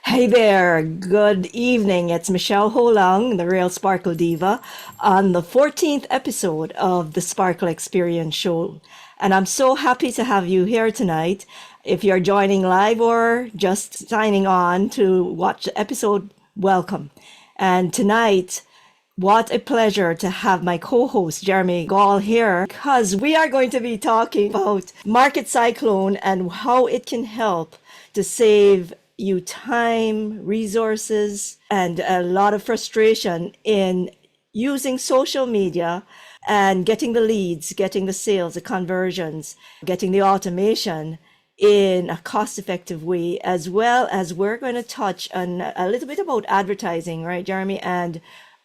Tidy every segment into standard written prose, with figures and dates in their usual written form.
Hey there, good evening. It's Michelle Holang, the Real Sparkle Diva, on the 14th episode of the Sparkle Experience Show. And I'm so happy to have you here tonight. If you're joining live or just signing on to watch the episode, welcome. And tonight, what a pleasure to have my co-host Jeremy Gaul here because we are going to be talking about Market Cyclone and how it can help to save you time, resources, and a lot of frustration in using social media and getting the leads, getting the sales, the conversions, getting the automation in a cost-effective way, as well as we're going to touch on a little bit about advertising, right, Jeremy? And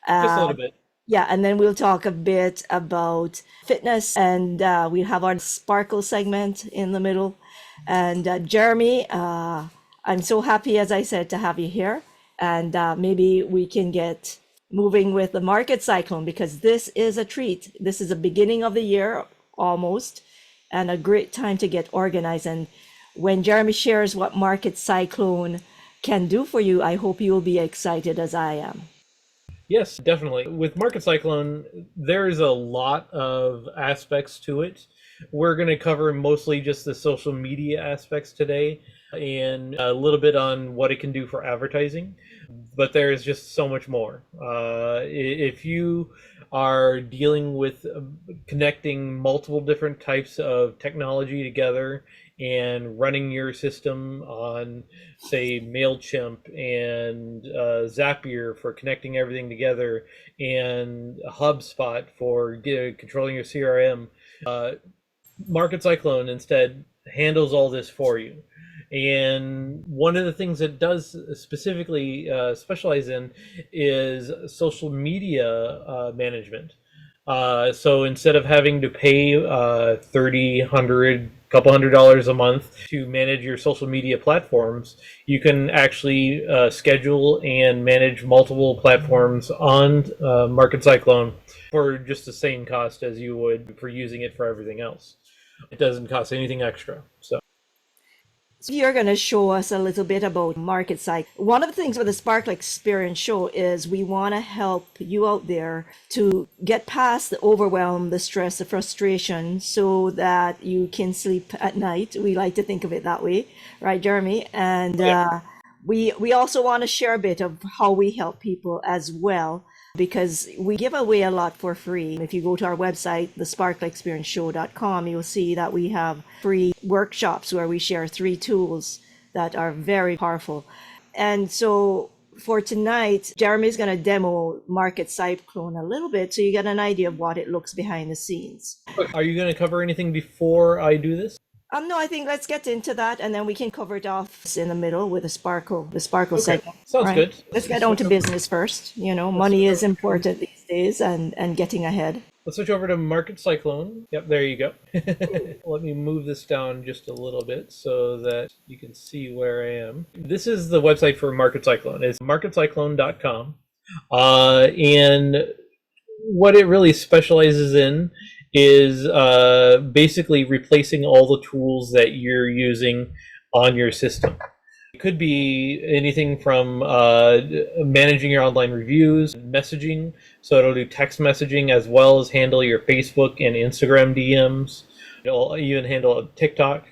Just a little bit. yeah, and then we'll talk a bit about fitness, and we'll have our sparkle segment in the middle. And Jeremy, I'm so happy, as I said, to have you here. And maybe we can get moving with the Market Cyclone because this is a treat. This is the beginning of the year almost, and a great time to get organized. And when Jeremy shares what Market Cyclone can do for you, I hope you'll be excited as I am. Yes, definitely. With Market Cyclone, there's a lot of aspects to it. We're going to cover mostly just the social media aspects today and a little bit on what it can do for advertising, but there's just so much more. If you are dealing with connecting multiple different types of technology together and running your system on, say, MailChimp and Zapier for connecting everything together, and HubSpot for controlling your CRM, Market Cyclone instead handles all this for you. And one of the things it does specifically specialize in is social media management. So instead of having to pay $30, $100, couple $100 a month to manage your social media platforms, you can actually schedule and manage multiple platforms on Market Cyclone for just the same cost as you would for using it for everything else. It doesn't cost anything extra. So you're going to show us a little bit about Market Cycle. One of the things with the Sparkle Experience Show is we want to help you out there to get past the overwhelm, the stress, the frustration, so that you can sleep at night. We like to think of it that way, right, Jeremy? And yeah. we also want to share a bit of how we help people as well, because we give away a lot for free. If you go to our website, thesparkleexperienceshow.com, you'll see that we have free workshops where we share 3 tools that are very powerful. And so for tonight, Jeremy's going to demo Market Cyclone a little bit so you get an idea of what it looks behind the scenes. Are you going to cover anything before I do this? No, I think let's get into that, and then we can cover it off in the middle with the sparkle Okay. segment. Sounds right? good. Let's get on to business first. You know, money is important these days, and getting ahead. Let's switch over to Market Cyclone. Yep, there you go. Let me move this down just a little bit so that you can see where I am. This is the website for Market Cyclone. It's marketcyclone.com. And what it really specializes in is basically replacing all the tools that you're using on your system. It could be anything from managing your online reviews, messaging, so it'll do text messaging as well as handle your Facebook and Instagram DMs. It'll even handle TikTok.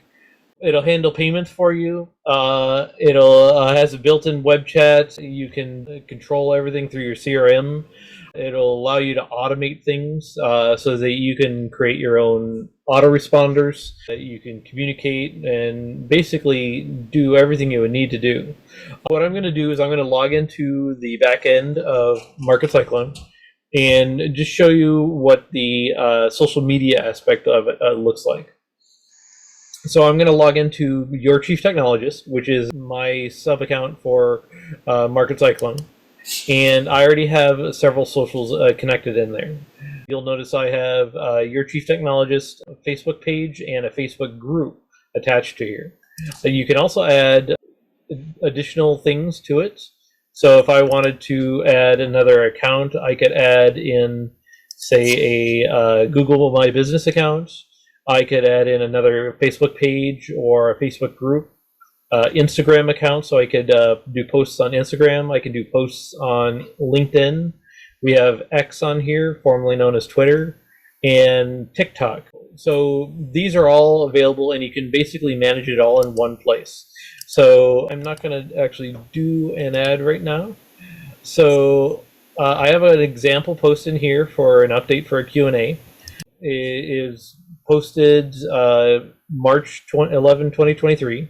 It'll handle payments for you. It'll has a built-in web chat. You can control everything through your CRM. It'll allow you to automate things so that you can create your own autoresponders. You can communicate and basically do everything you would need to do. What I'm going to do is I'm going to log into the back end of Market Cyclone and just show you what the social media aspect of it looks like. So I'm going to log into Your Chief Technologist, which is my sub-account for Market Cyclone. And I already have several socials connected in there. You'll notice I have Your Chief Technologist, a Facebook page, and a Facebook group attached to here. You can also add additional things to it. So if I wanted to add another account, I could add in, say, a Google My Business account. I could add in another Facebook page or a Facebook group, Instagram account, so I could do posts on Instagram. I can do posts on LinkedIn. We have X on here, formerly known as Twitter, and TikTok. So these are all available, and you can basically manage it all in one place. So I'm not going to actually do an ad right now. So I have an example post in here for an update for a Q&A. It is posted March 11, 2023.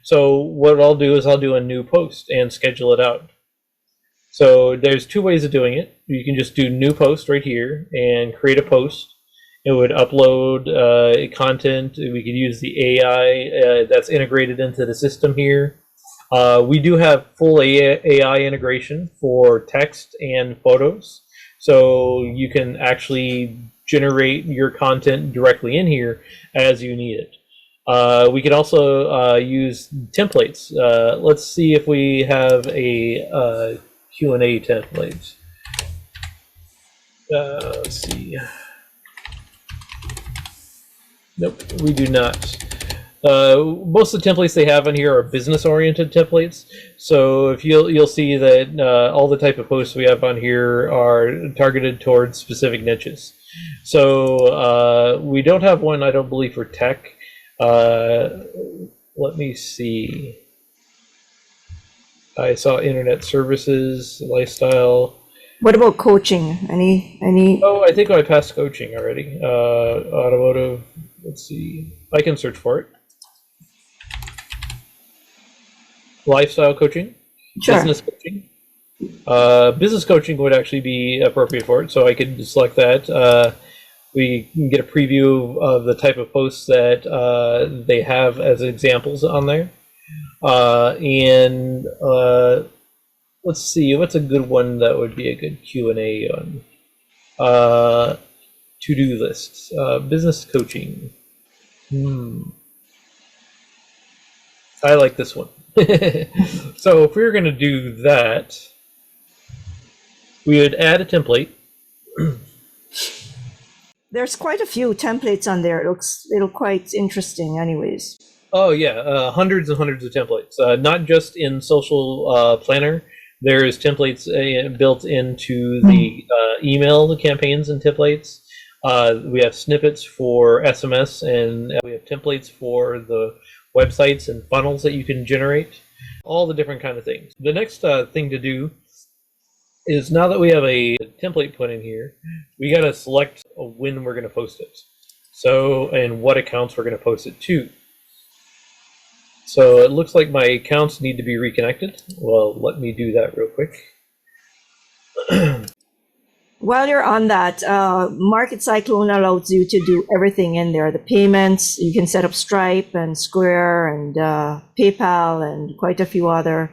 So what I'll do is I'll do a new post and schedule it out. So there's two ways of doing it. You can just do new post right here and create a post. It would upload content. We could use the AI that's integrated into the system here. We do have full AI integration for text and photos. So you can actually generate your content directly in here as you need it. We can also use templates. Let's see if we have a Q&A template. Let's see. Nope, we do not. Most of the templates they have on here are business-oriented templates. So if you'll see that all the type of posts we have on here are targeted towards specific niches. So we don't have one, I don't believe, for tech. Let me see. I saw internet services, lifestyle. What about coaching? Any? Oh, I think I passed coaching already. Automotive. Let's see. I can search for it. Lifestyle coaching, Sure. business coaching. Business coaching would actually be appropriate for it, so I could select that. We can get a preview of the type of posts that they have as examples on there. And let's see, what's a good one that would be a good Q&A on? To-do lists, business coaching. I like this one. So if we were going to do that, we would add a template. There's quite a few templates on there. It looks quite interesting anyways. Oh yeah, hundreds and hundreds of templates. Not just in Social Planner. There's templates built into the email campaigns and templates. We have snippets for SMS, and we have templates for the websites and funnels that you can generate. All the different kind of things. The next thing to do is, now that we have a template put in here, we got to select when we're going to post it. So, and what accounts we're going to post it to. So it looks like my accounts need to be reconnected. Well, let me do that real quick. While you're on that, Market Cyclone allows you to do everything in there. The payments, you can set up Stripe and Square and PayPal and quite a few other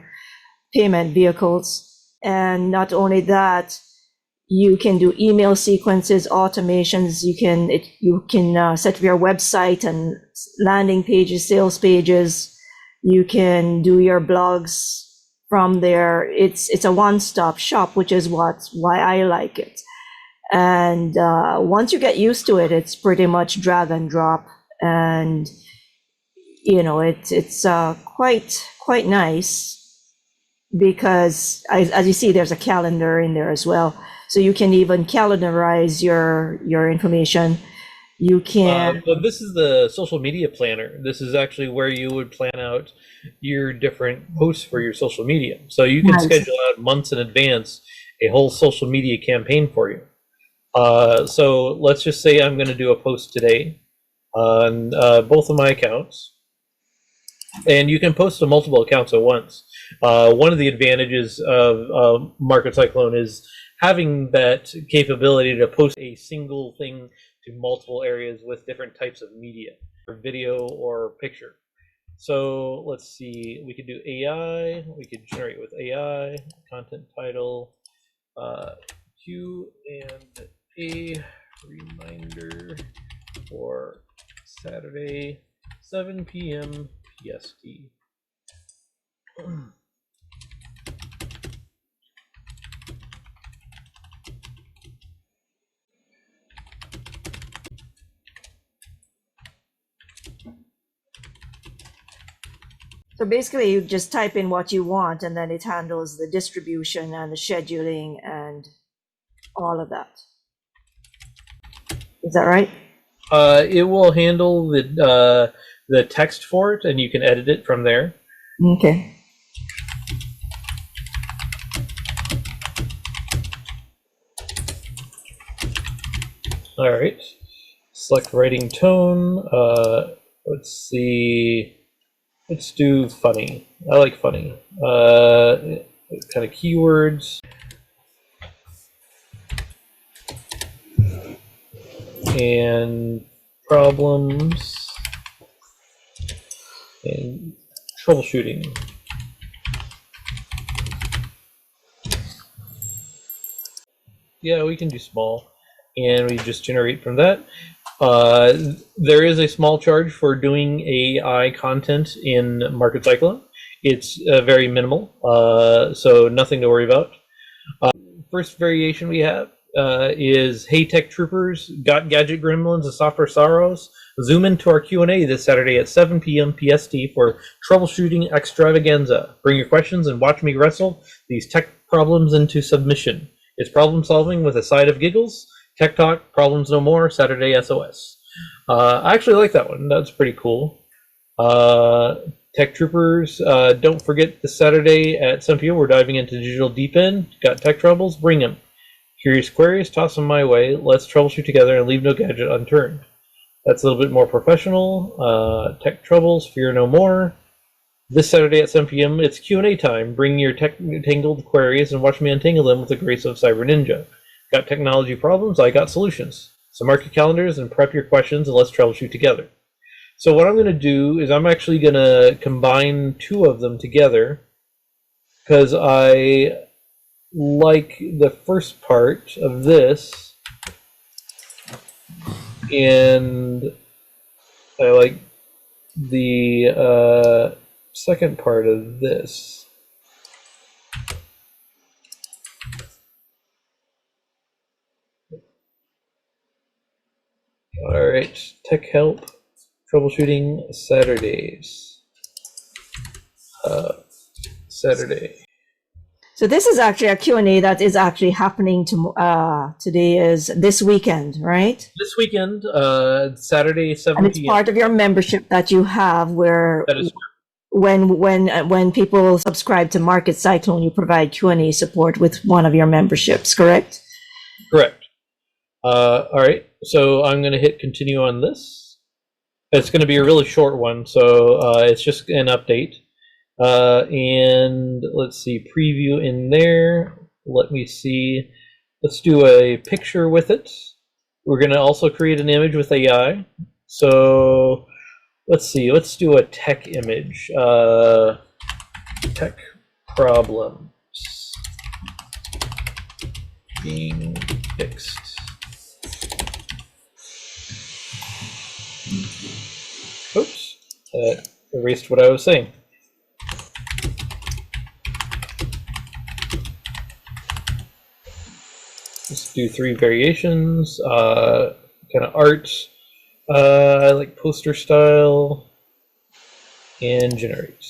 payment vehicles. And not only that, you can do email sequences, automations. You can set up your website and landing pages, sales pages. You can do your blogs from there. It's a one-stop shop, which is why I like it. And once you get used to it, it's pretty much drag and drop, and it's quite nice, because as you see, there's a calendar in there as well, so you can even calendarize your information. You can. But this is the social media planner. This is actually where you would plan out your different posts for your social media. So you can schedule out months in advance a whole social media campaign for you. So let's just say I'm going to do a post today on both of my accounts. And you can post to multiple accounts at once. One of the advantages of Market Cyclone is having that capability to post a single thing to multiple areas with different types of media, or video or picture. So let's see, we could do AI, we could generate with AI, content title, Q&A reminder for Saturday, 7 p.m. PST. So basically, you just type in what you want, and then it handles the distribution and the scheduling and all of that. Is that right? It will handle the text for it, and you can edit it from there. Okay. All right. Select writing tone. Let's see. Let's do funny. I like funny. Kind of keywords. And problems. And troubleshooting. Yeah, we can do small. And we just generate from that. There is a small charge for doing AI content in Market Cyclone. It's very minimal, so nothing to worry about. First variation we have is Hey Tech Troopers, got gadget gremlins and software sorrows? Zoom into our Q&A this Saturday at 7 p.m. PST for troubleshooting extravaganza. Bring your questions and watch me wrestle these tech problems into submission. It's problem solving with a side of giggles. Tech Talk, Problems No More, Saturday SOS. I actually like that one. That's pretty cool. Tech Troopers, don't forget this Saturday at 7 p.m. We're diving into digital deep end. Got tech troubles? Bring them. Curious queries? Toss them my way. Let's troubleshoot together and leave no gadget unturned. That's a little bit more professional. Tech troubles, fear no more. This Saturday at 7 p.m. it's Q&A time. Bring your tangled queries and watch me untangle them with the grace of Cyber Ninja. Got technology problems? I got solutions. So mark your calendars and prep your questions and let's troubleshoot together. So what I'm going to do is I'm actually going to combine two of them together because I like the first part of this and I like the second part of this. All right, tech help, troubleshooting Saturdays. Saturday. So this is actually a Q&A that is actually happening today is this weekend, right? This weekend, Saturday, 7 And it's p.m. part of your membership that you have where That is when people subscribe to Market Cyclone, you provide Q&A support with one of your memberships, correct? correct. All right, so I'm going to hit continue on this. It's going to be a really short one, so it's just an update. And let's see, preview in there. Let me see. Let's do a picture with it. We're going to also create an image with AI. So let's see, let's do a tech image. Tech problems being fixed. Oops, that erased what I was saying. Let's do 3 variations. Kind of art. I like poster style. And generate.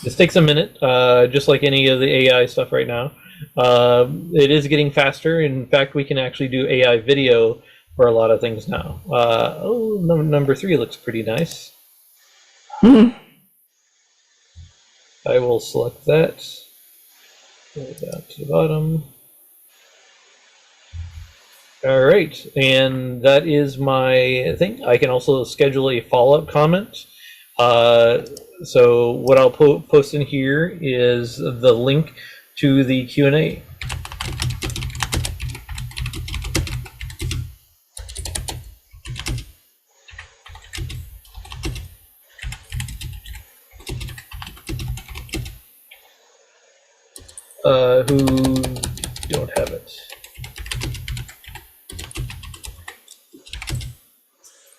This takes a minute, just like any of the AI stuff right now. It is getting faster. In fact, we can actually do AI video for a lot of things now. Number 3 looks pretty nice. Mm-hmm. I will select that. Go down to the bottom. All right, and that is my thing. I can also schedule a follow-up comment. So what I'll post in here is the link to the Q&A. Who don't have it.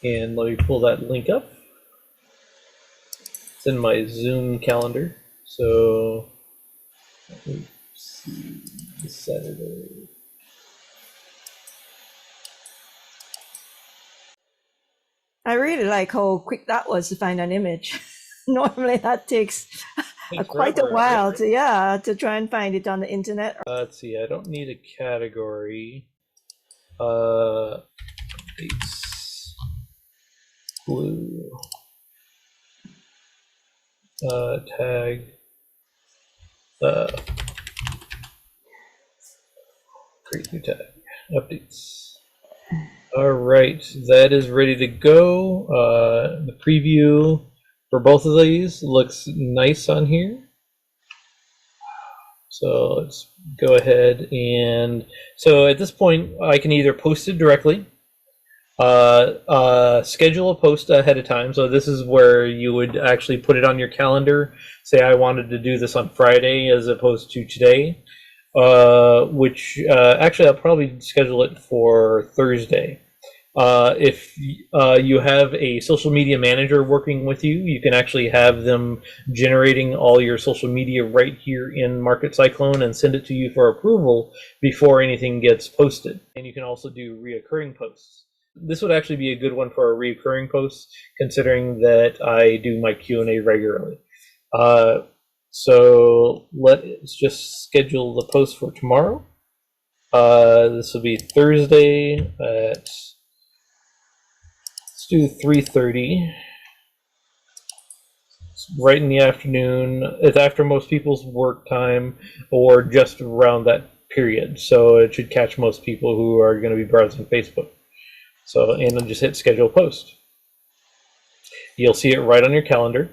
And let me pull that link up. It's in my Zoom calendar. So let me see this Saturday. I really like how quick that was to find an image. Normally that takes quite a forever, while right? to try and find it on the internet. Let's see. I don't need a category. It's blue. Tag. Create new tag. Updates. All right, that is ready to go. The preview for both of these looks nice on here. So let's go ahead and so at this point I can either post it directly, schedule a post ahead of time. So this is where you would actually put it on your calendar. Say I wanted to do this on Friday as opposed to today, which actually I'll probably schedule it for Thursday. If you have a social media manager working with you, you can actually have them generating all your social media right here in Market Cyclone and send it to you for approval before anything gets posted. And you can also do reoccurring posts. This would actually be a good one for a reoccurring post, considering that I do my Q&A regularly. So let's just schedule the post for tomorrow. This will be Thursday at do 3:30. Right in the afternoon. It's after most people's work time or just around that period. So it should catch most people who are going to be browsing Facebook. So, and then just hit schedule post. You'll see it right on your calendar.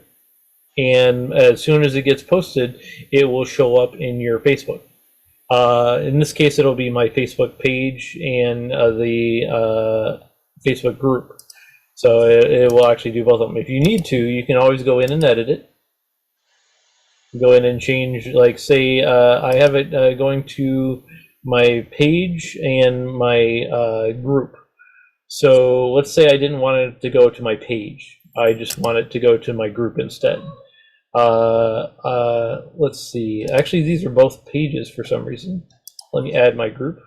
And as soon as it gets posted, it will show up in your Facebook. In this case, it'll be my Facebook page and the Facebook group. So it will actually do both of them. If you need to, you can always go in and edit it. Go in and change, like say I have it going to my page and my group. So let's say I didn't want it to go to my page. I just want it to go to my group instead. Let's see. Actually, these are both pages for some reason. Let me add my group.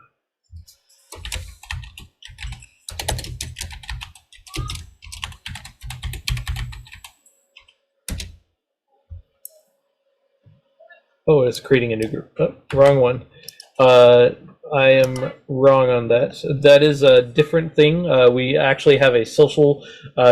Oh, it's creating a new group. Oh, wrong one. I am wrong on that. That is a different thing. We actually have a social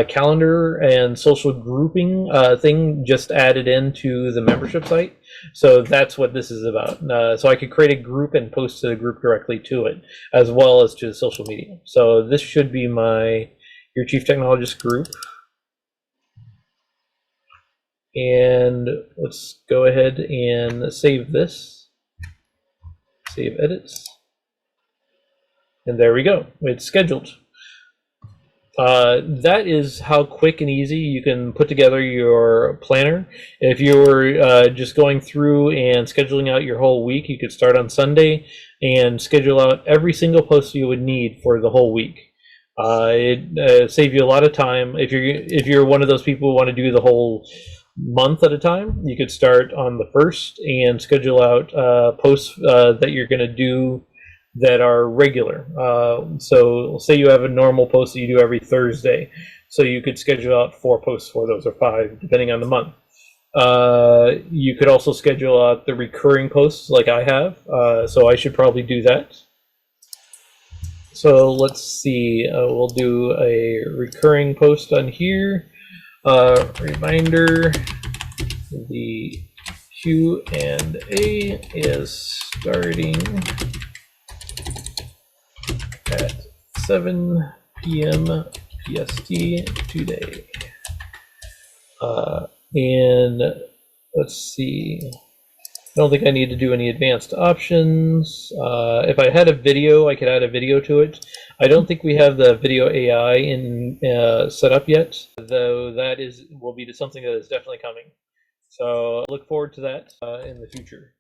calendar and social grouping thing just added into the membership site. So that's what this is about. So I could create a group and post to the group directly to it, as well as to the social media. So this should be your Chief Technologist group. And let's go ahead and save this. Save edits. And there we go. It's scheduled. That is how quick and easy you can put together your planner. If you were just going through and scheduling out your whole week, you could start on Sunday and schedule out every single post you would need for the whole week. It saves you a lot of time. If you're one of those people who want to do the whole month at a time, you could start on the 1st and schedule out posts that you're going to do that are regular. So say you have a normal post that you do every Thursday. So you could schedule out 4 posts for those, or 5, depending on the month. You could also schedule out the recurring posts like I have. So I should probably do that. So let's see, we'll do a recurring post on here. Reminder, the Q&A is starting at 7 p.m. PST today. And let's see, I don't think I need to do any advanced options. If I had a video, I could add a video to it. I don't think we have the video AI set up yet, though that will be something that is definitely coming. So look forward to that in the future.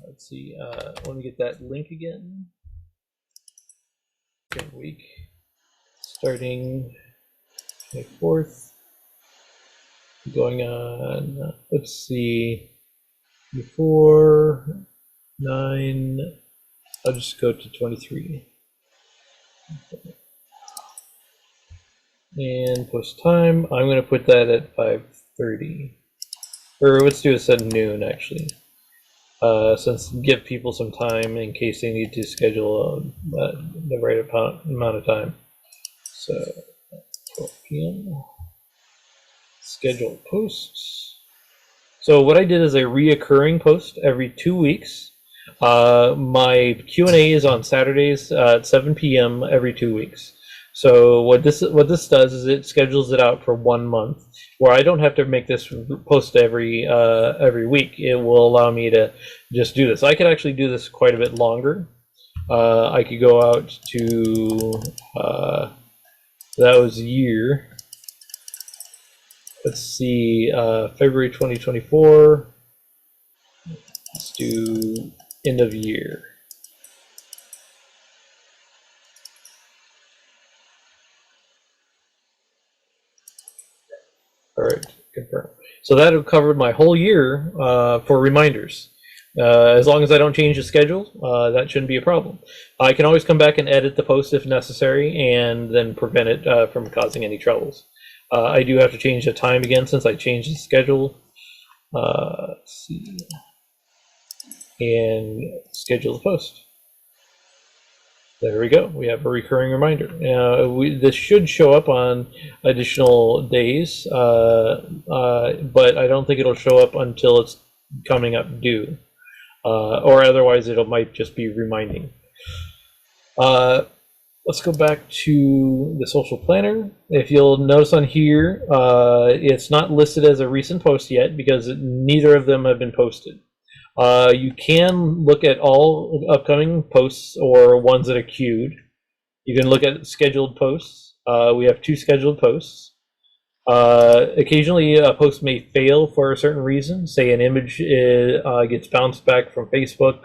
Let's see, let me get that link again. Second week, starting 24th. Going on, let's see, before 9, I'll just go to 23. And post time, I'm going to put that at 5:30. Or let's do it at noon, actually. Since give people some time in case they need to schedule the right amount of time. So 12 p.m. Schedule posts. So what I did is a reoccurring post every 2 weeks. My Q&A is on Saturdays at 7 p.m. every 2 weeks. So what this does is it schedules it out for 1 month, where I don't have to make this post every week. It will allow me to just do this. I could actually do this quite a bit longer. I could go out to that was a year. Let's see, February 2024. Let's do end of year. All right, confirm. So that will cover my whole year for reminders. As long as I don't change the schedule, that shouldn't be a problem. I can always come back and edit the post if necessary, and then prevent it from causing any troubles. I do have to change the time again since I changed the schedule. Let's see. And schedule the post. There we go. We have a recurring reminder. This should show up on additional days, but I don't think it'll show up until it's coming up due, or otherwise it might just be reminding. Let's go back to the social planner. If you'll notice on here, it's not listed as a recent post yet because neither of them have been posted. You can look at all upcoming posts or ones that are queued. You can look at scheduled posts. We have 2 scheduled posts. Occasionally a post may fail for a certain reason. Say an image gets bounced back from Facebook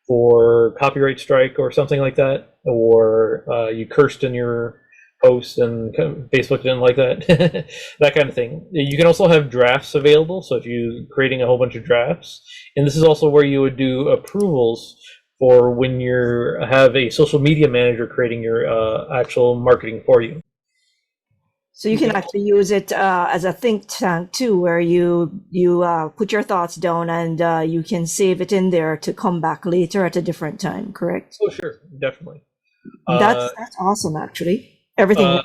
for copyright strike or something like that, or you cursed in your post and Facebook didn't like that. That kind of thing. You can also have drafts available, so if you're creating a whole bunch of drafts, and this is also where you would do approvals for when you have a social media manager creating your actual marketing for you. So you can actually use it as a think tank too, where you put your thoughts down and you can save it in there to come back later at a different time, correct? Oh, sure, definitely. That's awesome, actually. Everything.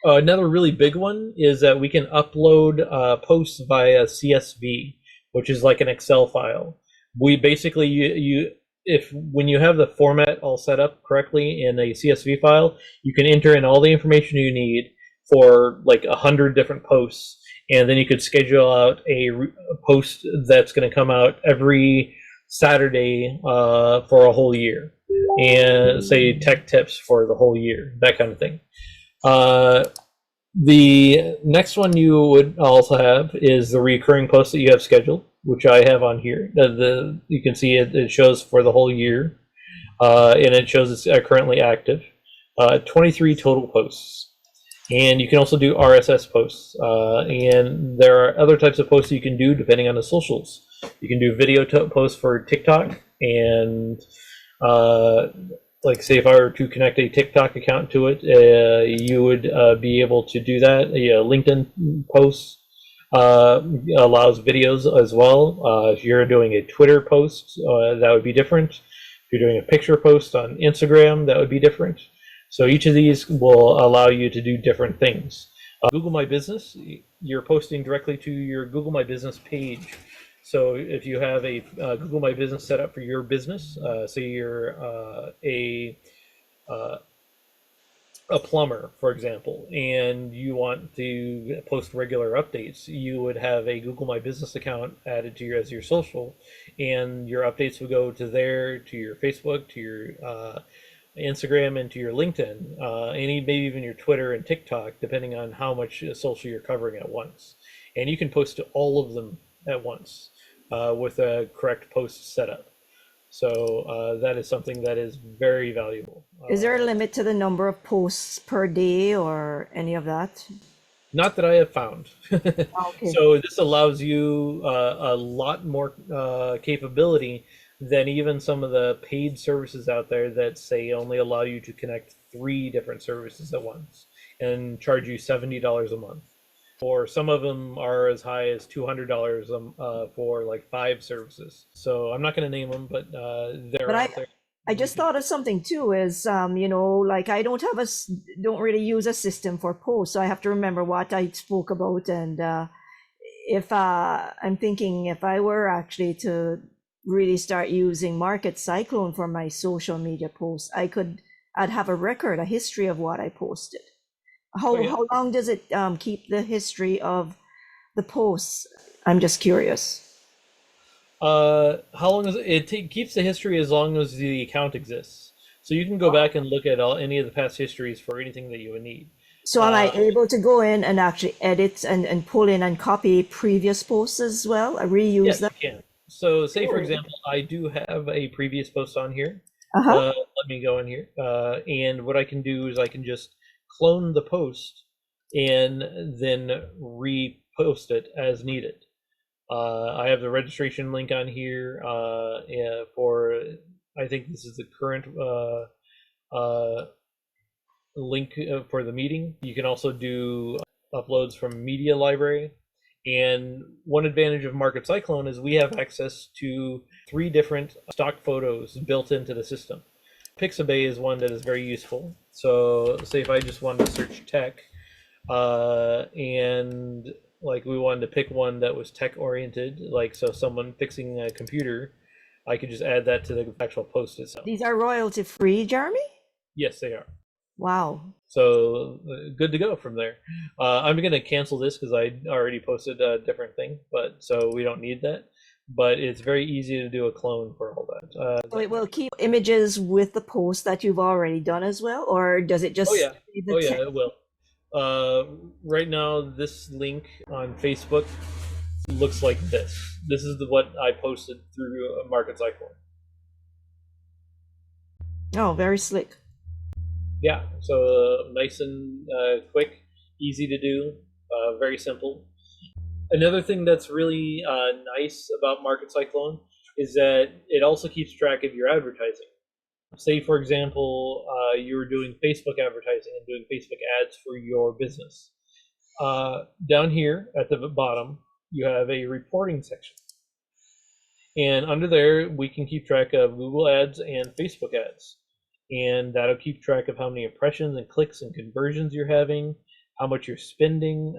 Another really big one is that we can upload posts via CSV, which is like an Excel file. We basically when you have the format all set up correctly in a CSV file, you can enter in all the information you need for like 100 different posts, and then you could schedule out a post that's going to come out every Saturday for a whole year, and say tech tips for the whole year, that kind of thing. The next one you would also have is the recurring post that you have scheduled, which I have on here. You can see it shows for the whole year, and it shows it's currently active. 23 total posts. And you can also do RSS posts, and there are other types of posts you can do depending on the socials. You can do video posts for TikTok, and like say if I were to connect a TikTok account to it, you would be able to do that. LinkedIn posts allows videos as well. If you're doing a Twitter post, that would be different. If you're doing a picture post on Instagram, that would be different. So each of these will allow you to do different things. Google My Business, you're posting directly to your Google My Business page. So if you have a Google My Business set up for your business, say you're a plumber, for example, and you want to post regular updates, you would have a Google My Business account added to as your social, and your updates would go to there, to your Facebook, to your Instagram, and to your LinkedIn, and maybe even your Twitter and TikTok, depending on how much social you're covering at once. And you can post to all of them at once with a correct post setup. So that is something that is very valuable. Is there a limit to the number of posts per day or any of that? Not that I have found. Okay. So this allows you a lot more capability than even some of the paid services out there that say only allow you to connect three different services at once and charge you $70 a month. Or some of them are as high as $200 for like five services. So I'm not going to name them, but But they're out there. I You just can, thought of something too is, like I don't have don't really use a system for posts. So I have to remember what I spoke about. And if I'm thinking if I were actually to really start using Market Cyclone for my social media posts, I'd have a record, a history of what I posted. oh yeah. How long does it keep the history of the posts? I'm just curious. How long is it keeps the history as long as the account exists. So you can go back and look at any of the past histories for anything that you would need. So am I Uh, able to go in and actually edit and pull in and copy previous posts as well? I reuse yes, them? you can. So say for Really? example, I do have a previous post on here. Uh-huh. Let me go in here. And what I can do is I can just clone the post and then repost it as needed. I have the registration link on here for, I think this is the current link for the meeting. You can also do uploads from media library. And one advantage of Market Cyclone is we have access to three different stock photos built into the system. Pixabay is one that is very useful. So say if I just wanted to search tech, and like we wanted to pick one that was tech oriented, like so someone fixing a computer, I could just add that to the actual post itself. These are royalty free, Jeremy? Yes, they are. Wow. So good to go from there. I'm gonna cancel this because I already posted a different thing, but so we don't need that. But it's very easy to do a clone for all that. So it will keep images with the post that you've already done as well, or does it Oh just yeah, leave the oh yeah, text? it will. Right now, this link on Facebook looks like this. This is what I posted through Market Cyclone. Oh, very slick. Yeah, so nice and quick, easy to do, very simple. Another thing that's really nice about Market Cyclone is that it also keeps track of your advertising. Say, for example, you were doing Facebook advertising and doing Facebook ads for your business. Down here at the bottom, you have a reporting section. And under there, we can keep track of Google ads and Facebook ads. And that'll keep track of how many impressions and clicks and conversions you're having, how much you're spending,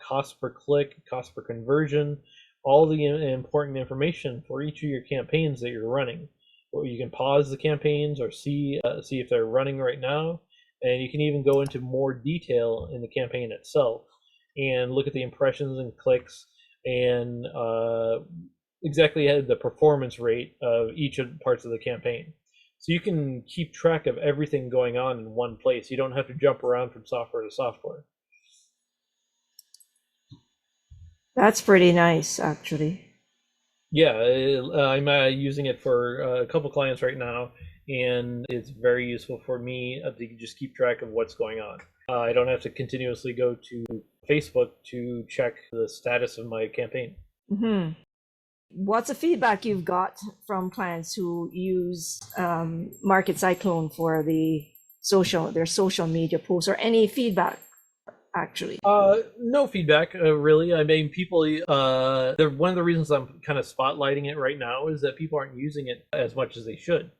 cost per click, cost per conversion, all the important information for each of your campaigns that you're running. Or you can pause the campaigns or see if they're running right now, and you can even go into more detail in the campaign itself and look at the impressions and clicks and exactly the performance rate of each of the parts of the campaign. So you can keep track of everything going on in one place. You don't have to jump around from software to software. That's pretty nice, actually. Yeah, I'm using it for a couple clients right now, and it's very useful for me to just keep track of what's going on. I don't have to continuously go to Facebook to check the status of my campaign. Hmm. What's the feedback you've got from clients who use Market Cyclone for their social media posts, or any feedback actually? No feedback, really. I mean, people. One of the reasons I'm kind of spotlighting it right now is that people aren't using it as much as they should.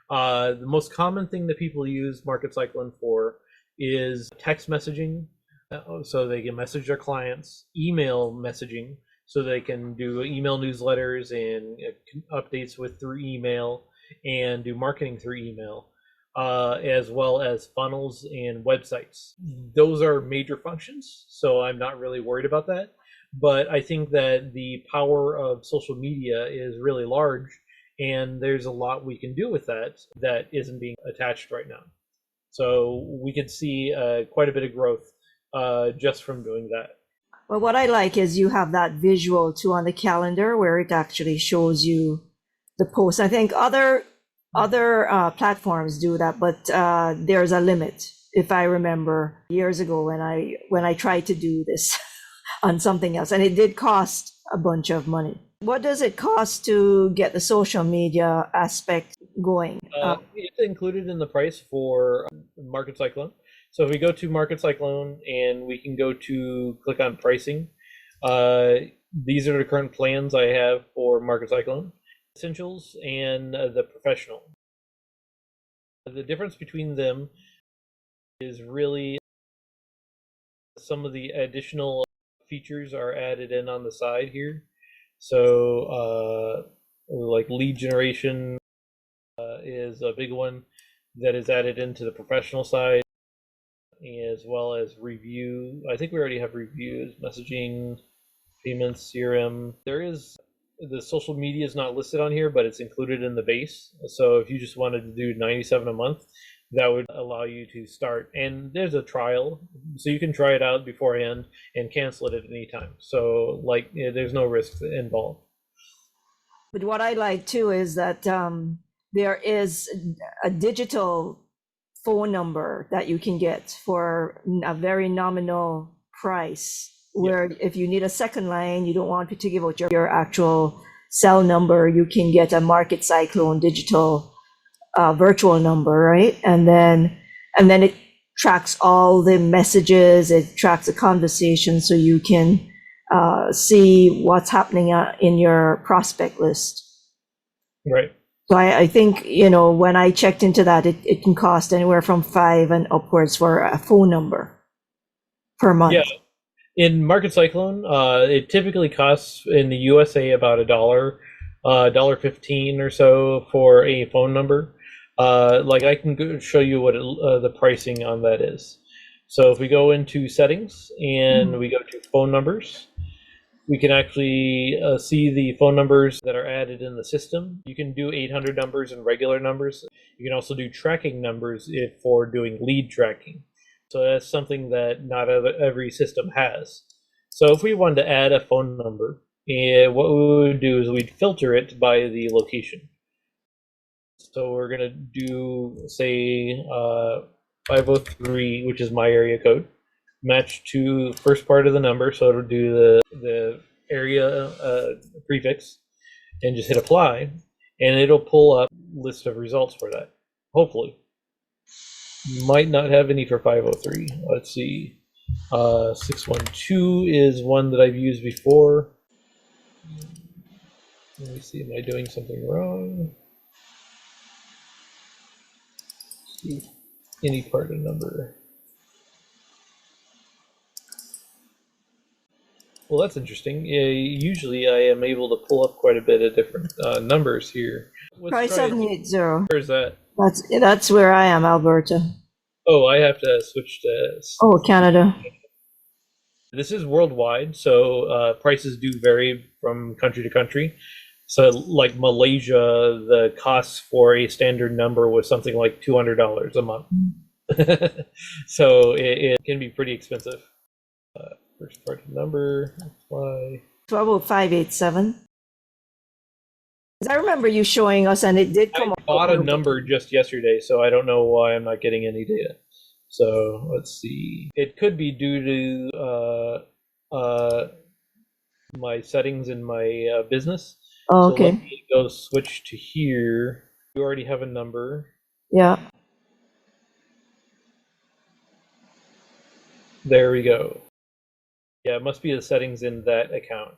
The most common thing that people use Market Cyclone for is text messaging, so they can message their clients, email messaging, so they can do email newsletters and updates through email, and do marketing through email, as well as funnels and websites. Those are major functions, so I'm not really worried about that. But I think that the power of social media is really large, and there's a lot we can do with that isn't being attached right now. So we could see quite a bit of growth just from doing that. Well, what I like is you have that visual too on the calendar where it actually shows you the post. I think other platforms do that, but there's a limit. If I remember years ago when I tried to do this on something else, and it did cost a bunch of money. What does it cost to get the social media aspect going? It's included in the price for Market Cyclone. So if we go to Market Cyclone and we can go to click on pricing, these are the current plans I have for Market Cyclone, Essentials and the Professional. The difference between them is really some of the additional features are added in on the side here. So like lead generation is a big one that is added into the Professional side, as well as review. I think we already have reviews, messaging, payments, CRM. There is the social media is not listed on here, but it's included in the base. So if you just wanted to do 97 a month, that would allow you to start. And there's a trial, so you can try it out beforehand and cancel it at any time. So like, there's no risk involved. But what I like too is that there is a digital phone number that you can get for a very nominal price, where if you need a second line, you don't want to give out your actual cell number, you can get a Market Cyclone digital virtual number, right? And then it tracks all the messages, it tracks the conversation, so you can see what's happening in your prospect list. Right. So I think, when I checked into that, it can cost anywhere from $5 and upwards for a phone number per month. Yeah. In Market Cyclone, it typically costs in the USA about $1.15 or so for a phone number. Like I can show you what the pricing on that is. So if we go into settings and we go to phone numbers, we can actually see the phone numbers that are added in the system. You can do 800 numbers and regular numbers. You can also do tracking numbers for doing lead tracking. So that's something that not every system has. So if we wanted to add a phone number, what we would do is we'd filter it by the location. So we're going to do, say, 503, which is my area code, match to the first part of the number. So it'll do the area prefix and just hit apply. And it'll pull up a list of results for that, hopefully. Might not have any for 503. Let's see. 612 is one that I've used before. Let me see, am I doing something wrong? Let's see, any part of number. Well, that's interesting. Usually I am able to pull up quite a bit of different numbers here. Try 780. Where's that? That's where I am, Alberta. Oh, I have to switch to... Oh, Canada. This is worldwide, so prices do vary from country to country. So like Malaysia, the cost for a standard number was something like $200 a month. So it can be pretty expensive. First part of number, apply. So about 587. I remember you showing us, and it did come up. I bought a number just yesterday, so I don't know why I'm not getting any data. So let's see. It could be due to my settings in my business. Oh, okay. So let me go switch to here. You already have a number. Yeah. There we go. Yeah, it must be the settings in that account.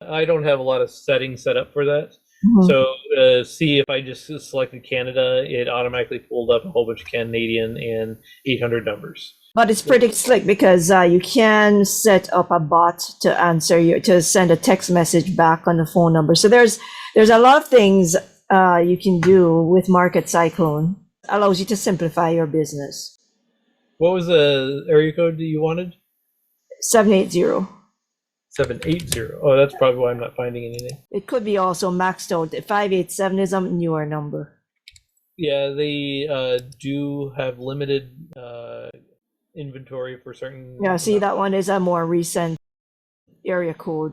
I don't have a lot of settings set up for that. So see, if I just selected Canada, it automatically pulled up a whole bunch of Canadian and 800 numbers. But it's pretty slick because you can set up a bot to send a text message back on the phone number. So there's a lot of things you can do with Market Cyclone. Allows you to simplify your business. What was the area code that you wanted? 780. 780. Oh, that's probably why I'm not finding anything. It could be also maxed out. 587 is a newer number. Yeah, they do have limited inventory for certain. Yeah, see, that one is a more recent area code.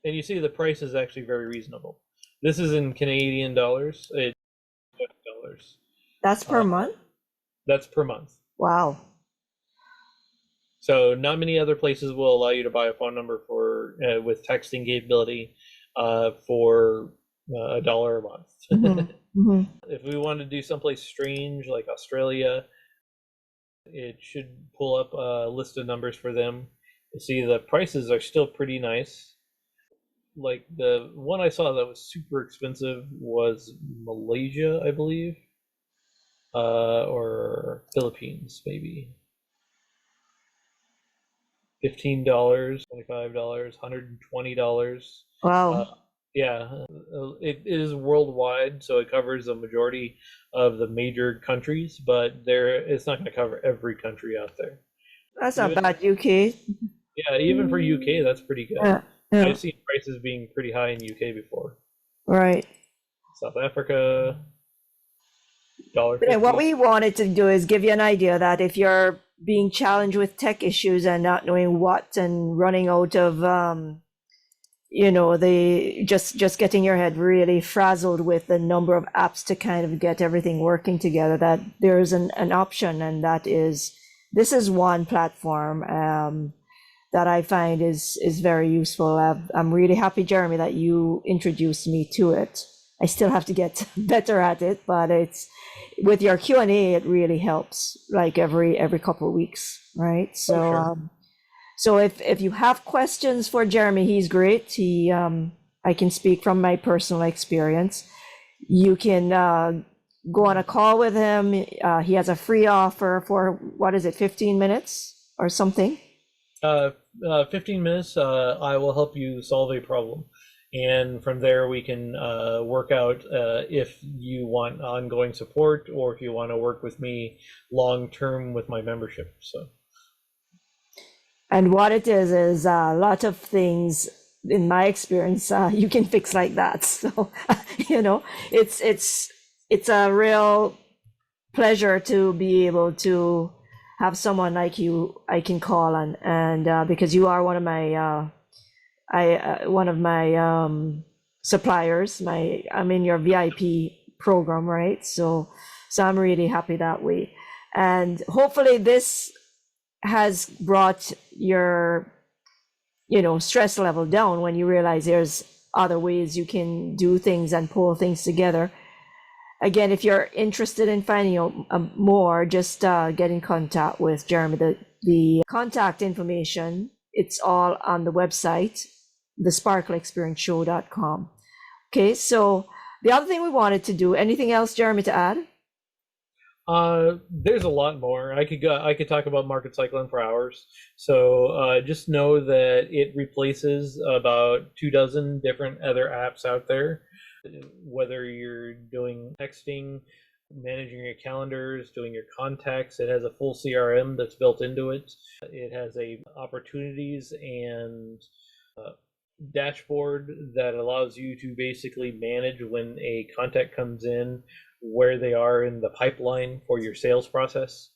And you see the price is actually very reasonable. This is in Canadian dollars. It's $20. That's per month? That's per month. Wow. So not many other places will allow you to buy a phone number for with texting capability for $1 a month. If we want to do someplace strange like Australia, it should pull up a list of numbers for them. You see the prices are still pretty nice. Like the one I saw that was super expensive was Malaysia, I believe, or Philippines, maybe. $15, $25, $120. Wow. Yeah, it is worldwide, so it covers the majority of the major countries, but it's not going to cover every country out there. That's not bad, UK. Yeah, even for UK, that's pretty good. Yeah. Yeah. I've seen prices being pretty high in UK before. Right. South Africa, And what $1.50. we wanted to do is give you an idea that if you're being challenged with tech issues and not knowing what and running out of, the just getting your head really frazzled with the number of apps to kind of get everything working together, that there's an option, and this is one platform that I find is very useful. I'm really happy, Jeremy, that you introduced me to it. I still have to get better at it, but it's with your Q&A, it really helps, like every couple of weeks, right? So, sure. So if you have questions for Jeremy, he's great. I can speak from my personal experience. You can go on a call with him. He has a free offer for, 15 minutes or something? 15 minutes, I will help you solve a problem. And from there, we can work out if you want ongoing support or if you want to work with me long-term with my membership. So. And what it is a lot of things, in my experience, you can fix like that. So, it's a real pleasure to be able to have someone like you I can call on, and because you are one of my suppliers. I'm in your VIP program, right? So I'm really happy that way, and hopefully this has brought your stress level down when you realize there's other ways you can do things and pull things together. Again, if you're interested in finding out more, just get in contact with Jeremy. The contact information, it's all on the website, thesparkleexperienceshow.com. Okay, so the other thing we wanted to do, anything else, Jeremy, to add? There's a lot more. I could talk about Market Cyclone for hours. So just know that it replaces about 24 different other apps out there. Whether you're doing texting, managing your calendars, doing your contacts, it has a full CRM that's built into it. It has opportunities and dashboard that allows you to basically manage when a contact comes in, where they are in the pipeline for your sales process.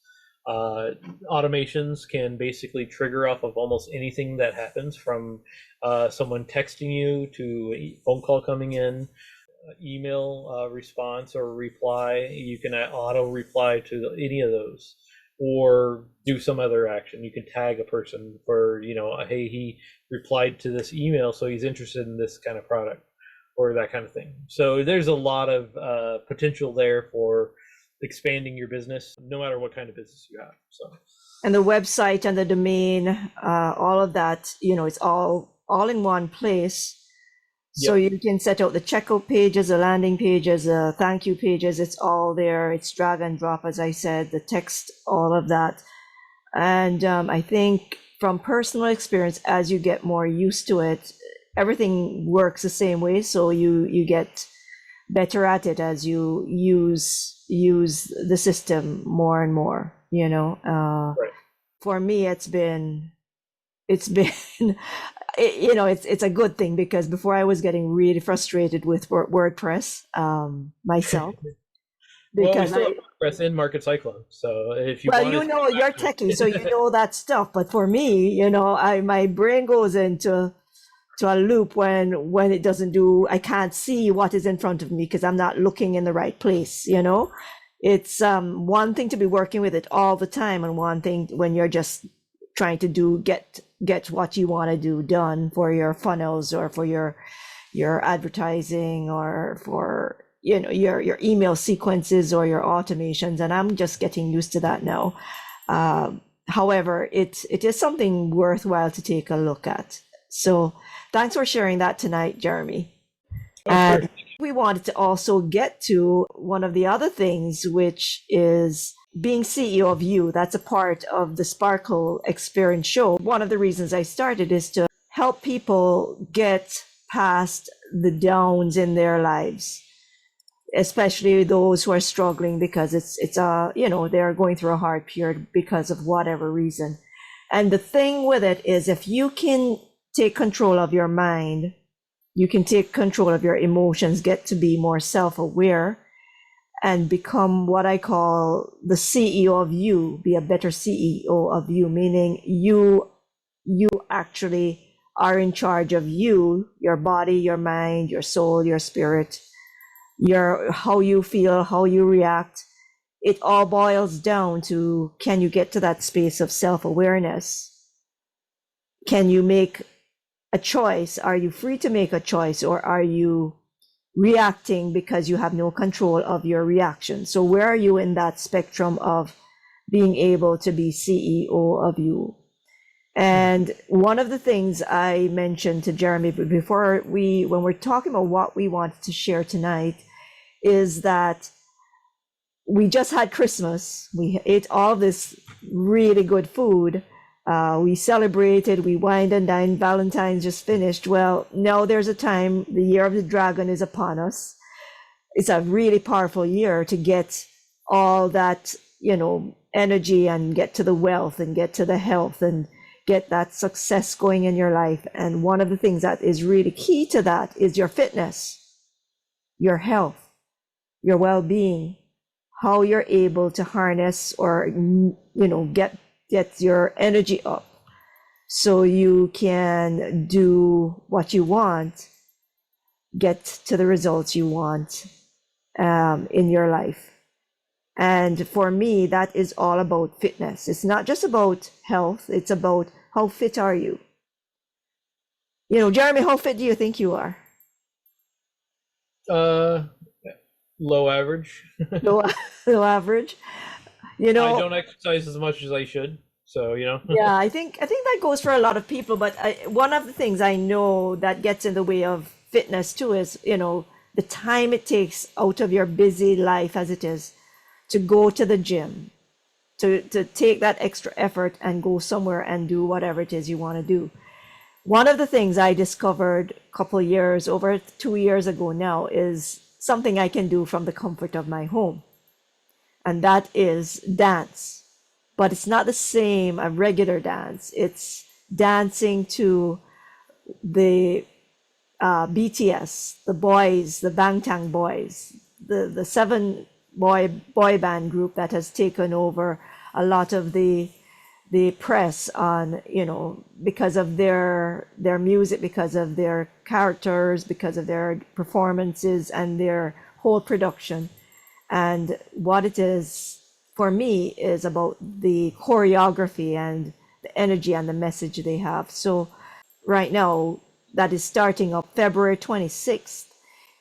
Automations can basically trigger off of almost anything that happens, from someone texting you to a phone call coming in, email response or reply. You can auto reply to any of those, or do some other action. You can tag a person for, hey, he replied to this email, so he's interested in this kind of product, or that kind of thing. So there's a lot of potential there for expanding your business, no matter what kind of business you have. So, and the website and the domain, all of that, it's all in one place. So Yep. you can set out the checkout pages, the landing pages, the thank you pages. It's all there. It's drag and drop, as I said, the text, all of that. And I think from personal experience, as you get more used to it, everything works the same way. So you get better at it as you use the system more and more. Right. For me, it's been it's a good thing, because before I was getting really frustrated with WordPress myself. Well, we still have WordPress in Market Cyclone, so if you you're techie, so you know that stuff. But for me, my brain goes into to a loop when it doesn't do, I can't see what is in front of me because I'm not looking in the right place, you know? It's one thing to be working with it all the time, and one thing when you're just trying to get what you want to do done for your funnels or for your advertising or for your email sequences or your automations. And I'm just getting used to that now. However, it is something worthwhile to take a look at. So thanks for sharing that tonight, Jeremy. And we wanted to also get to one of the other things, which is being CEO of you. That's a part of the Sparkle Experience show. One of the reasons I started is to help people get past the downs in their lives, especially those who are struggling because they're going through a hard period because of whatever reason. And the thing with it is, if you can take control of your mind, you can take control of your emotions, get to be more self-aware, and become what I call the CEO of you, be a better CEO of you, meaning you actually are in charge of you, your body, your mind, your soul, your spirit, how you feel, how you react. It all boils down to, can you get to that space of self-awareness? Can you make a choice? Are you free to make a choice, or are you reacting because you have no control of your reaction? So where are you in that spectrum of being able to be CEO of you? And one of the things I mentioned to Jeremy before when we're talking about what we wanted to share tonight, is that we just had Christmas. We ate all this really good food. We celebrated, we wined and dined, Valentine's just finished. Well, now there's a time, the year of the dragon is upon us. It's a really powerful year to get all that, energy and get to the wealth and get to the health and get that success going in your life. And one of the things that is really key to that is your fitness, your health, your well-being, how you're able to harness or, get your energy up so you can do what you want, get to the results you want in your life. And for me, that is all about fitness. It's not just about health. It's about how fit are you? Jeremy, how fit do you think you are? Low average. Low average. I don't exercise as much as I should, so Yeah, I think that goes for a lot of people. But one of the things I know that gets in the way of fitness too is the time it takes out of your busy life as it is to go to the gym, to take that extra effort and go somewhere and do whatever it is you want to do. One of the things I discovered a couple of years, over 2 years ago now, is something I can do from the comfort of my home. And that is dance. But it's not the same, a regular dance. It's dancing to the BTS, the boys, the Bangtan boys, the 7-boy band group that has taken over a lot of the press on, because of their music, because of their characters, because of their performances and their whole production. And what it is for me is about the choreography and the energy and the message they have. So right now, that is starting up February 26th,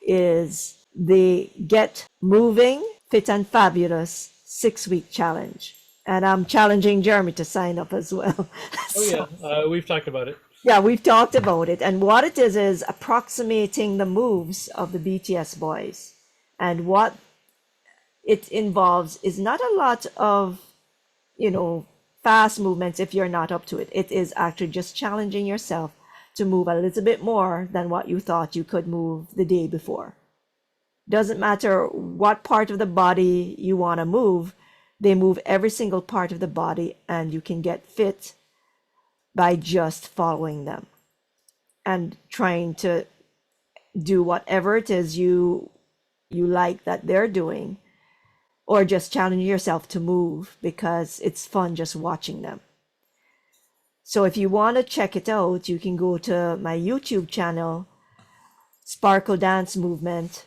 is the Get Moving, Fit and Fabulous 6-week challenge. And I'm challenging Jeremy to sign up as well. We've talked about it. Yeah, we've talked about it. And what it is approximating the moves of the BTS boys. And what it involves is not a lot of, fast movements if you're not up to it. It is actually just challenging yourself to move a little bit more than what you thought you could move the day before. Doesn't matter what part of the body you want to move, they move every single part of the body, and you can get fit by just following them and trying to do whatever it is you like that they're doing, or just challenge yourself to move because it's fun just watching them. So if you want to check it out, you can go to my YouTube channel, Sparkle Dance Movement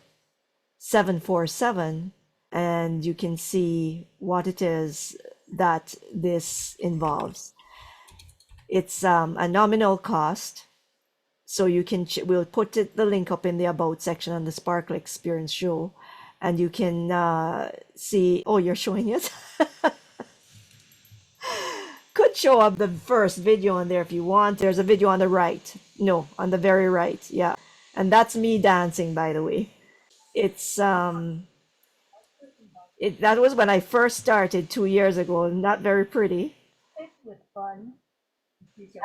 747, and you can see what it is that this involves. It's a nominal cost. So you can, we'll put the link up in the About section on the Sparkle Experience show, and you can see, oh, you're showing it? Could show up the first video on there if you want. There's a video on the right. No, on the very right. Yeah. And that's me dancing, by the way. It's that was when I first started 2 years ago. Not very pretty.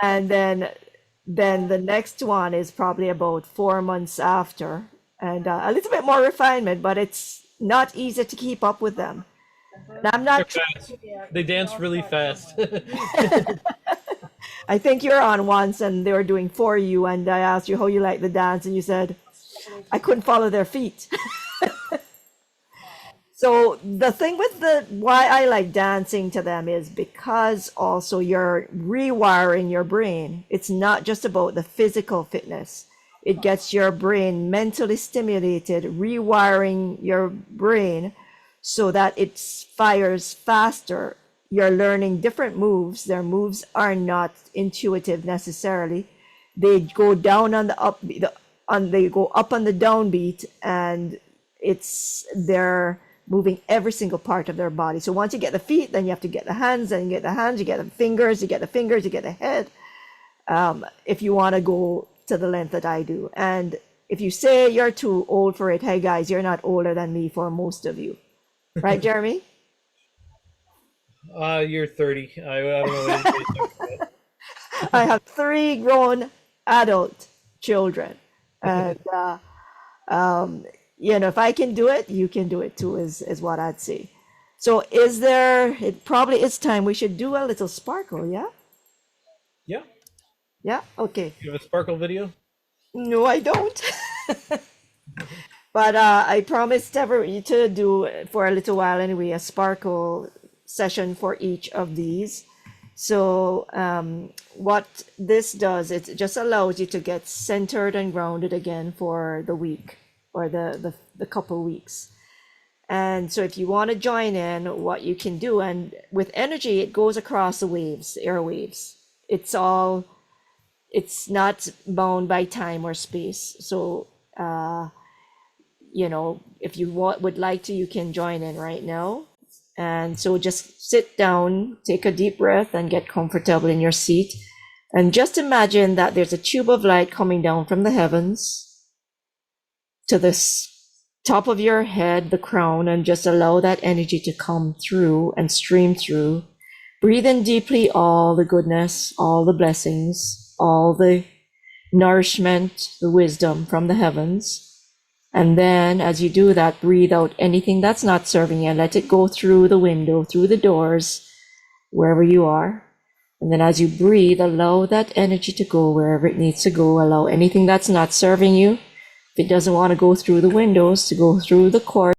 And then the next one is probably about 4 months after, and a little bit more refinement, but it's not easy to keep up with them. And I'm They're not. fast. They dance really fast. I think you're on once, and they were doing For You, and I asked you how you like the dance, and you said I couldn't follow their feet. So the thing with why I like dancing to them is because also you're rewiring your brain. It's not just about the physical fitness. It gets your brain mentally stimulated, rewiring your brain so that it fires faster. You're learning different moves. Their moves are not intuitive necessarily. They go down on the upbeat, they go up on the downbeat, and they're moving every single part of their body. So once you get the feet, then you have to get the hands, and you get the hands, you get the fingers, you get the fingers, you get the head. If you want to go to the length that I do. And if you say you're too old for it, hey guys, you're not older than me for most of you. Right, Jeremy? You're 30. I don't know what anybody's talking about. I have 3 grown adult children. And, if I can do it, you can do it too, is what I'd say. So it probably is time we should do a little sparkle, yeah? Yeah. Yeah, okay. You have a sparkle video? No, I don't. But I promised to do for a little while anyway, a sparkle session for each of these. So what this does, it just allows you to get centered and grounded again for the week or the couple weeks. And so if you want to join in, what you can do, and with energy, it goes across the waves, airwaves. It's not bound by time or space. So, if you would like to, you can join in right now. And so just sit down, take a deep breath, and get comfortable in your seat. And just imagine that there's a tube of light coming down from the heavens to the top of your head, the crown, and just allow that energy to come through and stream through. Breathe in deeply all the goodness, all the blessings, all the nourishment, the wisdom from the heavens. And then as you do that, breathe out anything that's not serving you. Let it go through the window, through the doors, wherever you are. And then as you breathe, allow that energy to go wherever it needs to go. Allow anything that's not serving you, if it doesn't want to go through the windows, to go through the cord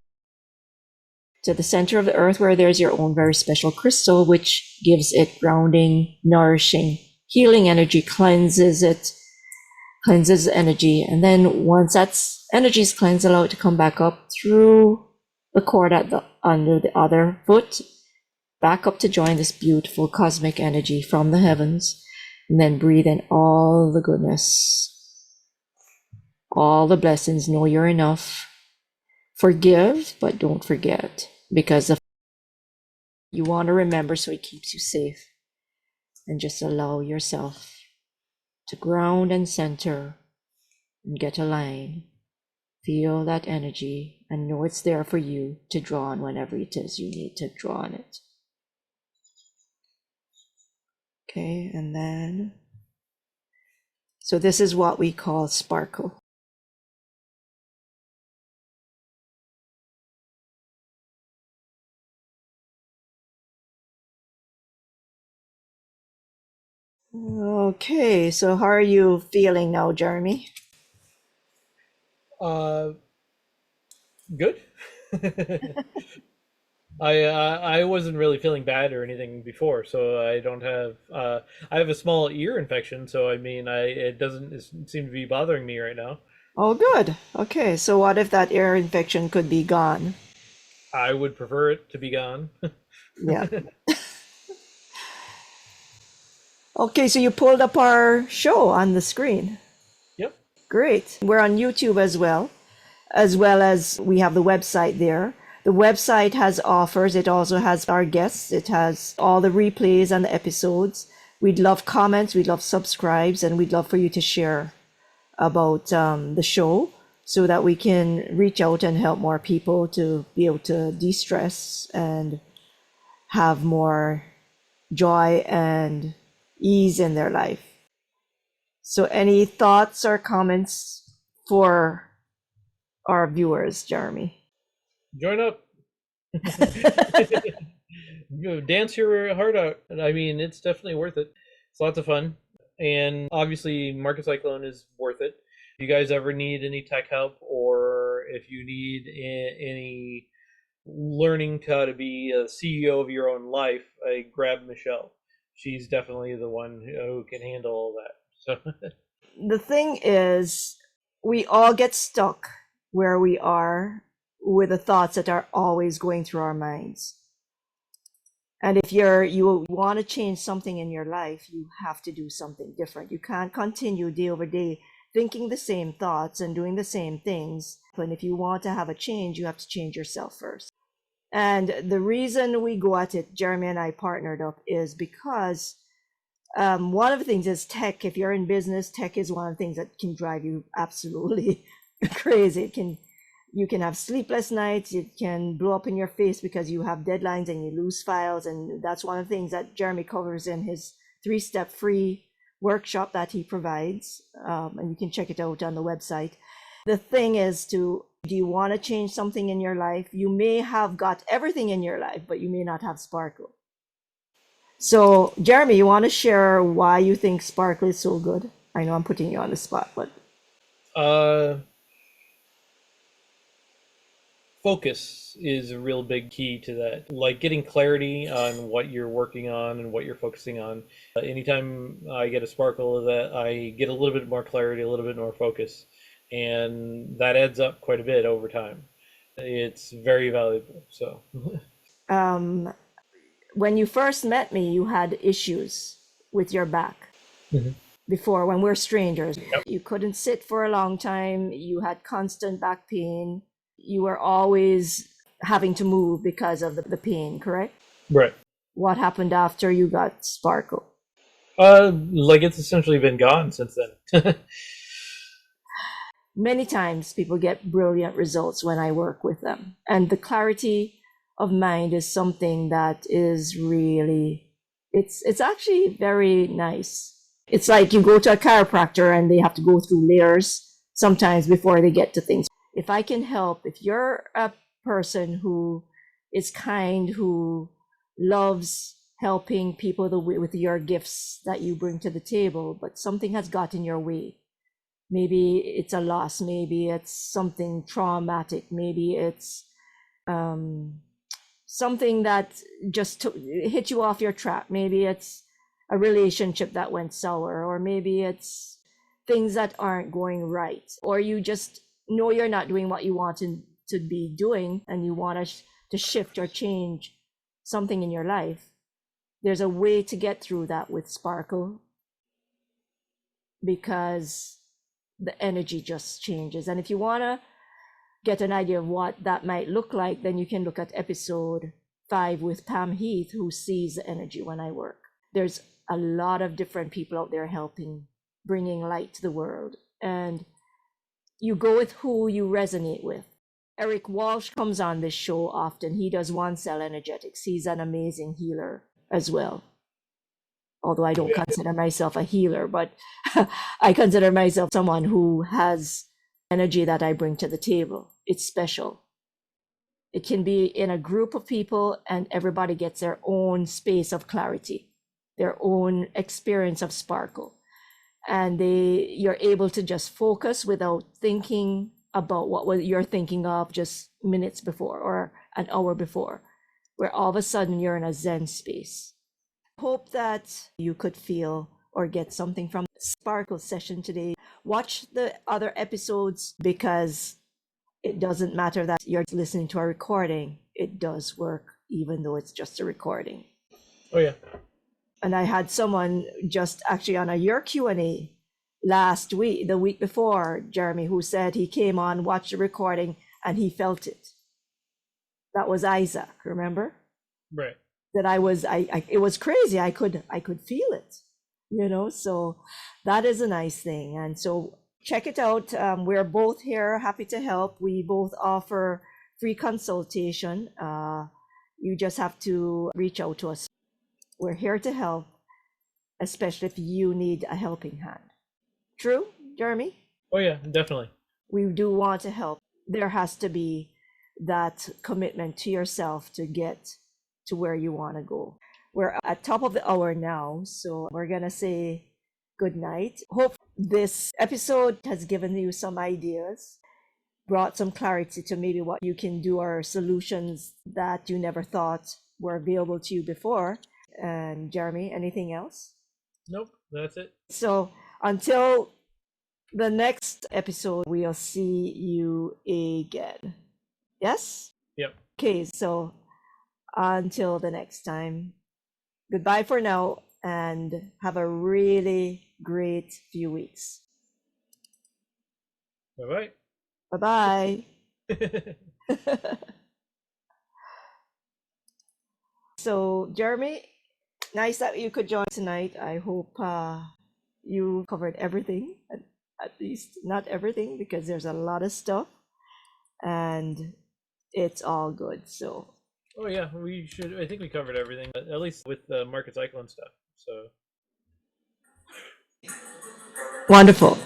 to the center of the earth, where there's your own very special crystal, which gives it grounding, nourishing, healing energy, cleanses energy. And then once that's energy is cleansed, allow it to come back up through the cord under the other foot, back up to join this beautiful cosmic energy from the heavens. And then breathe in all the goodness, all the blessings. Know you're enough. Forgive, but don't forget, because you want to remember, so it keeps you safe. And just allow yourself to ground and center and get aligned. Feel that energy and know it's there for you to draw on whenever it is you need to draw on it. Okay, and then, so this is what we call sparkle. Okay, so how are you feeling now, Jeremy? Good. I wasn't really feeling bad or anything before, so I don't have I have a small ear infection, so I mean I it doesn't seem to be bothering me right now. Oh, good. Okay, so what if that ear infection could be gone? I would prefer it to be gone. Yeah. Okay, so you pulled up our show on the screen. Yep. Great. We're on YouTube as well as we have the website there. The website has offers. It also has our guests. It has all the replays and the episodes. We'd love comments. We'd love subscribes, and we'd love for you to share about the show so that we can reach out and help more people to be able to de-stress and have more joy and ease in their life. So any thoughts or comments for our viewers, Jeremy? Join up. Dance your heart out. I mean, it's definitely worth it. It's lots of fun. And obviously, Market Cyclone is worth it. If you guys ever need any tech help, or if you need any learning how to be a CEO of your own life, I grab Michelle. She's definitely the one who can handle all that. So, The thing is, we all get stuck where we are with the thoughts that are always going through our minds. And if you want to change something in your life, you have to do something different. You can't continue day over day thinking the same thoughts and doing the same things. And if you want to have a change, you have to change yourself first. And the reason we go at it, Jeremy and I partnered up, is because one of the things is tech. If you're in business, tech is one of the things that can drive you absolutely crazy. You can have sleepless nights. It can blow up in your face because you have deadlines and you lose files. And that's one of the things that Jeremy covers in his 3-step free workshop that he provides. And you can check it out on the website. The thing is do you want to change something in your life? You may have got everything in your life, but you may not have sparkle. So, Jeremy, you want to share why you think sparkle is so good? I know I'm putting you on the spot, but uh, focus is a real big key to that. Like getting clarity on what you're working on and what you're focusing on. Anytime I get a sparkle of that, I get a little bit more clarity, a little bit more focus, and that adds up quite a bit over time. It's very valuable. So, um, when you first met me, you had issues with your back Mhm. before when we're strangers. Yep. You couldn't sit for a long time. You had constant back pain. You were always having to move because of the pain, correct? Right. What happened after you got sparkle? Like it's essentially been gone since then. Many times people get brilliant results when I work with them. And the clarity of mind is something that is really, it's actually very nice. It's like you go to a chiropractor and they have to go through layers sometimes before they get to things. If I can help, if you're a person who is kind, who loves helping people with your gifts that you bring to the table, but something has got in your way. Maybe it's a loss, maybe it's something traumatic, maybe it's something that just hit you off your track. Maybe it's a relationship that went sour, or maybe it's things that aren't going right, or you just know you're not doing what you want to be doing and you want to shift or change something in your life. There's a way to get through that with Sparkle, because the energy just changes. And if you want to get an idea of what that might look like, then you can look at episode 5 with Pam Heath, who sees the energy when I work. There's a lot of different people out there helping, bringing light to the world. And you go with who you resonate with. Eric Walsh comes on this show often. He does One Cell Energetics. He's an amazing healer as well. Although I don't consider myself a healer, but I consider myself someone who has energy that I bring to the table. It's special. It can be in a group of people and everybody gets their own space of clarity, their own experience of sparkle. And you're able to just focus without thinking about what you're thinking of just minutes before or an hour before. where all of a sudden you're in a Zen space. Hope that you could feel or get something from Sparkle session today. Watch the other episodes because it doesn't matter that you're listening to a recording. It does work even though it's just a recording. Oh yeah. And I had someone just actually on your Q&A last week, the week before, Jeremy, who said he came on, watched the recording, and he felt it. That was Isaac, remember? Right. That it was crazy. I could feel it, so that is a nice thing. And so check it out. We're both here, happy to help. We both offer free consultation. You just have to reach out to us. We're here to help, especially if you need a helping hand. True, Jeremy? Oh yeah, definitely. We do want to help. There has to be that commitment to yourself to get to where you want to go. We're at top of the hour now, so we're gonna say good night. Hope this episode has given you some ideas, brought some clarity to maybe what you can do or solutions that you never thought were available to you before. And Jeremy, anything else? Nope, that's it. So until the next episode, we'll see you again. Yes? Yep. Okay, so until the next time, goodbye for now and have a really great few weeks. Bye Bye bye. bye. So, Jeremy, nice that you could join tonight. I hope you covered everything, at least not everything, because there's a lot of stuff and it's all good. So, Oh yeah, we should. I think we covered everything, at least with the market cyclone stuff. So wonderful.